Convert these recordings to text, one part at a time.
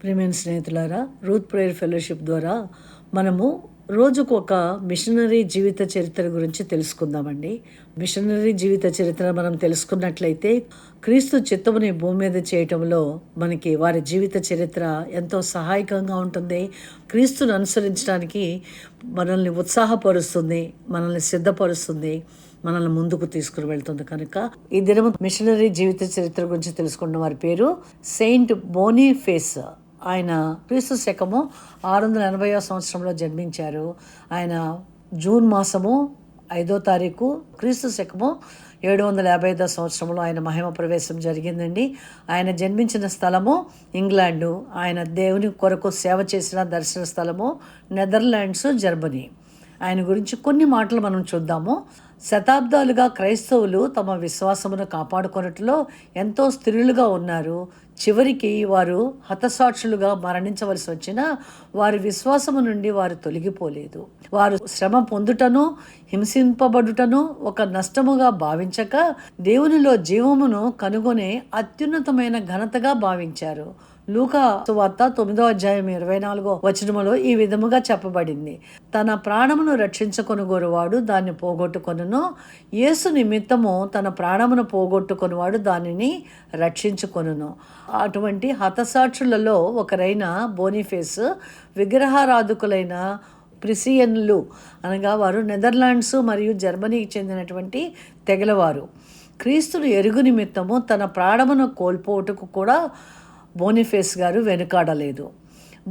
ప్రియమైన స్నేహితులారా, Ruth prayer fellowship ద్వారా మనము రోజుకు ఒక మిషనరీ జీవిత చరిత్ర గురించి తెలుసుకుందామండి. మిషనరీ జీవిత చరిత్ర మనం తెలుసుకున్నట్లయితే క్రీస్తు చిత్తముని భూమి మీద చేయటంలో మనకి వారి జీవిత చరిత్ర ఎంతో సహాయకంగా ఉంటుంది. క్రీస్తును అనుసరించడానికి మనల్ని ఉత్సాహపరుస్తుంది, మనల్ని సిద్ధపరుస్తుంది, మనల్ని ముందుకు తీసుకుని వెళ్తుంది. కనుక ఈ దినము మిషనరీ జీవిత చరిత్ర గురించి తెలుసుకున్న వారి పేరు సెయింట్ బోనిఫేస్. ఆయన క్రీస్తు శకము 680వ సంవత్సరంలో జన్మించారు. ఆయన జూన్ మాసము 5వ తారీఖు క్రీస్తు శకము 755వ సంవత్సరంలో ఆయన మహిమ ప్రవేశం జరిగిందండి. ఆయన జన్మించిన స్థలము ఇంగ్లాండు. ఆయన దేవుని కొరకు సేవ చేసిన దర్శన స్థలము నెదర్లాండ్స్, జర్మనీ. ఆయన గురించి కొన్ని మాటలు మనం చూద్దాము. శతాబ్దాలుగా క్రైస్తవులు తమ విశ్వాసమును కాపాడుకొనుటలో ఎంతో స్థిరులుగా ఉన్నారు. చివరికి వారు హతసాక్షులుగా మరణించవలసి వచ్చినా వారి విశ్వాసము నుండి వారు తొలగిపోలేదు. వారు శ్రమ పొందుటను, హింసింపబడుటను ఒక నష్టముగా భావించక దేవునిలో జీవమును కనుగొనే అత్యున్నతమైన ఘనతగా భావించారు. లూకా సువార్త 9వ అధ్యాయం 24వ వచనములో ఈ విధముగా చెప్పబడింది: తన ప్రాణమును రక్షించుకొనుగోరువాడు దాన్ని పోగొట్టుకొనును, యేసు నిమిత్తము తన ప్రాణమును పోగొట్టుకొనువాడు దానిని రక్షించుకొనును. అటువంటి హతసాక్షులలో ఒకరైన బోనిఫేస్ విగ్రహారాధకులైన ప్రిసియన్లు అనగా వారు నెదర్లాండ్స్ మరియు జర్మనీకి చెందినటువంటి తెగలవారు. క్రీస్తును ఎరుగు నిమిత్తము తన ప్రాణమును కోల్పోటుకు కూడా బోనిఫేస్ గారు వెనుకాడలేదు.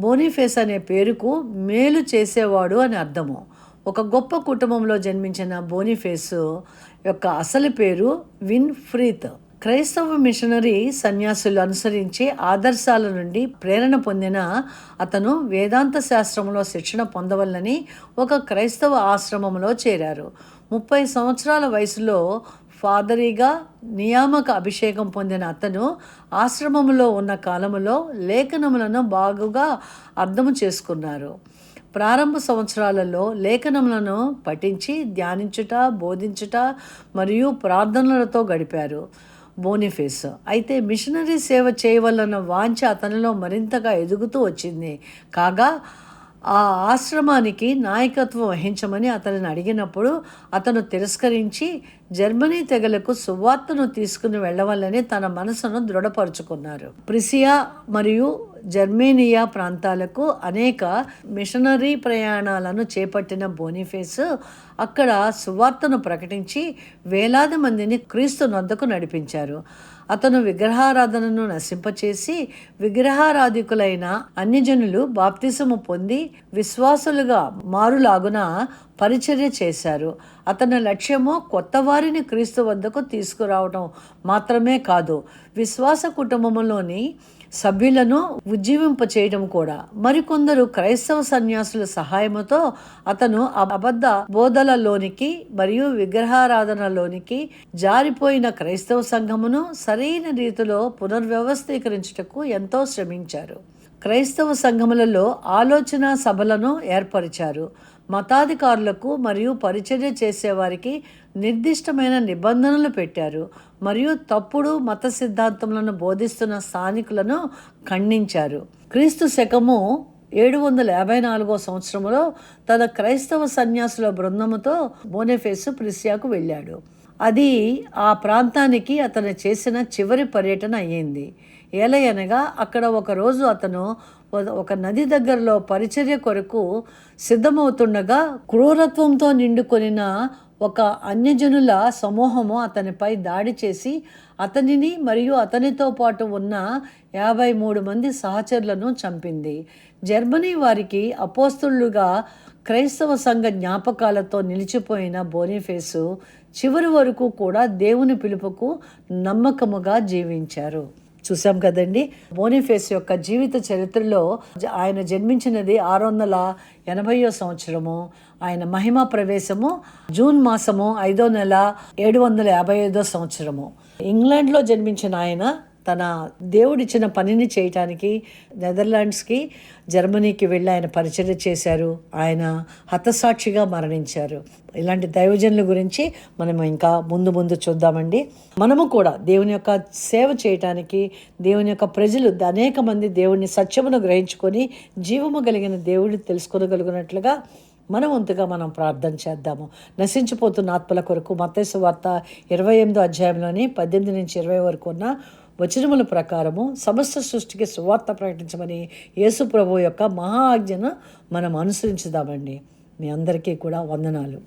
బోనిఫేస్ అనే పేరుకు మేలు చేసేవాడు అని అర్థము. ఒక గొప్ప కుటుంబంలో జన్మించిన బోనిఫేస్ యొక్క అసలు పేరు విన్ఫ్రీత్. క్రైస్తవ మిషనరీ సన్యాసులు అనుసరించే ఆదర్శాల నుండి ప్రేరణ పొందిన అతను వేదాంత శాస్త్రంలో శిక్షణ పొందవలని ఒక క్రైస్తవ ఆశ్రమంలో చేరారు. 30 సంవత్సరాల వయసులో ఫాదరీగా నియామక అభిషేకం పొందిన అతను ఆశ్రమంలో ఉన్న కాలములో లేఖనములను బాగుగా అర్థము చేసుకున్నారు. ప్రారంభ సంవత్సరాలలో లేఖనములను పఠించి ధ్యానించుట, బోధించుట మరియు ప్రార్థనలతో గడిపారు బోనిఫేస్. అయితే మిషనరీ సేవ చేయవలన వాంఛ అతనిలో మరింతగా ఎదుగుతూ వచ్చింది. కాగా ఆ ఆశ్రమానికి నాయకత్వం వహించమని అతనిని అడిగినప్పుడు అతను తిరస్కరించి జర్మనీ తెగలకు సువార్తను తీసుకుని వెళ్ళవాలని తన మనసును దృఢపరుచుకున్నారు. ప్రిసియా మరియు జర్మేనియా ప్రాంతాలకు అనేక మిషనరీ ప్రయాణాలను చేపట్టిన బోనిఫేస్ అక్కడ సువార్తను ప్రకటించి వేలాది మందిని క్రీస్తు నొద్దకు నడిపించారు. అతను విగ్రహారాధనను నశింపచేసి విగ్రహారాధికులైన అన్యజనులు బాప్తిసము పొంది విశ్వాసులుగా మారులాగున పరిచర్య చేశారు. అతని లక్ష్యము కొత్త వారిని క్రీస్తు వద్దకు తీసుకురావడం మాత్రమే కాదు, విశ్వాస కుటుంబంలోని సభ్యులను ఉజ్జీవింపచేయడం కూడా. మరికొందరు క్రైస్తవ సన్యాసుల సహాయముతో అతను అబద్ధ బోధలలోనికి మరియు విగ్రహారాధనలోనికి జారిపోయిన క్రైస్తవ సంఘమును సరైన రీతిలో పునర్వ్యవస్థీకరించుటకు ఎంతో శ్రమించారు. క్రైస్తవ సంఘములలో ఆలోచన సభలను ఏర్పరిచారు. మతాధికారులకు మరియు పరిచర్య చేసేవారికి నిర్దిష్టమైన నిబంధనలు పెట్టారు మరియు తప్పుడు మత సిద్ధాంతములను బోధిస్తున్న స్థానికులను ఖండించారు. క్రీస్తు శకము 754వ సంవత్సరంలో తన క్రైస్తవ సన్యాసుల బృందముతో బోనిఫేస్ ప్రిసియాకు వెళ్ళాడు. అది ఆ ప్రాంతానికి అతను చేసిన చివరి పర్యటన అయ్యింది. ఏలయనగా అక్కడ ఒకరోజు అతను ఒక నది దగ్గరలో పరిచర్య కొరకు సిద్ధమవుతుండగా క్రూరత్వంతో నిండుకొనిన ఒక అన్యజనుల సమూహము అతనిపై దాడి చేసి అతనిని మరియు అతనితో పాటు ఉన్న 53 మంది సహచరులను చంపింది. జర్మనీ వారికి అపోస్తలుగా క్రైస్తవ సంఘ జ్ఞాపకాలతో నిలిచిపోయిన బోనిఫేసు చివరి వరకు కూడా దేవుని పిలుపుకు నమ్మకముగా జీవించారు. చూసాం కదండి. బోనిఫేస్ యొక్క జీవిత చరిత్రలో ఆయన జన్మించినది 680వ సంవత్సరము. ఆయన మహిమ ప్రవేశము జూన్ మాసము 5వ నెల 755వ సంవత్సరము. ఇంగ్లాండ్లో జన్మించిన ఆయన తన దేవుడిచ్చిన పనిని చేయటానికి నెదర్లాండ్స్కి, జర్మనీకి వెళ్ళి ఆయన పరిచర్య చేశారు. ఆయన హతసాక్షిగా మరణించారు. ఇలాంటి దైవజనుల గురించి మనం ఇంకా ముందు చూద్దామండి. మనము కూడా దేవుని యొక్క సేవ చేయటానికి, దేవుని యొక్క ప్రజలు అనేక మంది దేవుని సత్యమును గ్రహించుకొని జీవము కలిగిన దేవుడిని తెలుసుకోగలిగినట్లుగా మన వంతుగా మనం ప్రార్థన చేద్దాము. నశించిపోతున్న ఆత్మల కొరకు మత్తయి సువార్త 28వ అధ్యాయంలోని 18 నుంచి 20 వరకు ఉన్న వచనముల ప్రకారము సమస్త సృష్టికి సువార్త ప్రకటించమని యేసు ప్రభువు యొక్క మహా ఆజ్ఞను మనం అనుసరించుదామండి. మీ అందరికీ కూడా వందనాలు.